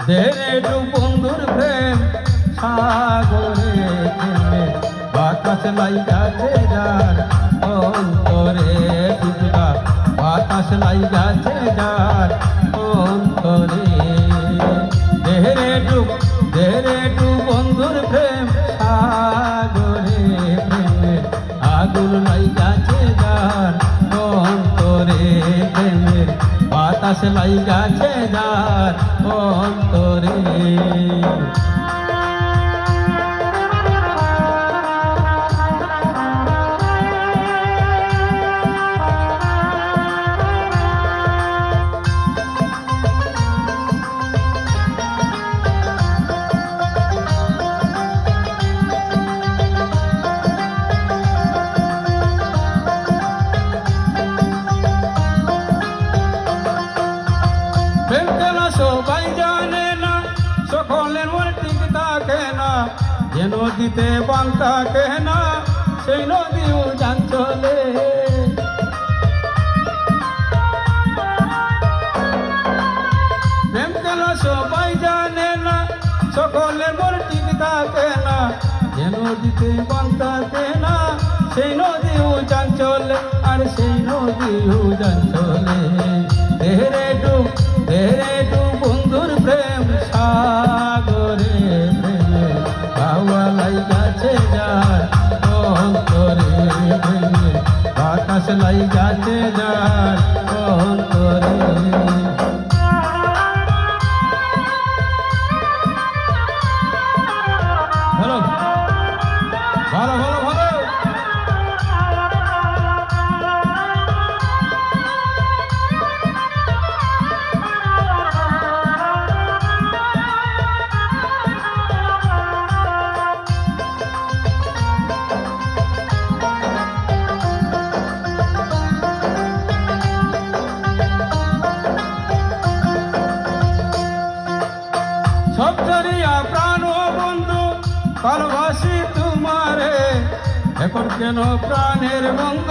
Dere two বন্ধুর প্রেম সাগরে খেলে বাতাস লাইগাছে যার অন্তরে টুকরা বাতাস লাইগাছে যার অন্তরে দেরে টু বন্ধুর প্রেম সাগরে প্রেমে আগুন লাইগাছে যার অন্তরে প্রেমের বাতাস লাইগাছে যার অন্তরে প্রেম খেলা সবাই জানে না, সকলের মনে ঠিক থাকে না, যে নদীতে বান থাকে না সেই নদীও যান চলে। প্রেম খেলা সবাই জানে না, সকলের মনে ঠিক থাকে না, যে নদীতে বান থাকে না সেই নদীও যান চলে, আর সেই নদীও যান চলে। দেরে টু বন্ধুর প্রেম সাগরে প্রেমে হাওয়া লাইগাছে যার অন্তরে প্রেমে বাতাস লাইগাছে যার অন্তরে। ভালো ভালো ভালো ভালো সব ছাড়িয়া প্রাণ বন্ধু ভালোবাসি তোমারে, এখন কেন প্রাণের বন্ধু।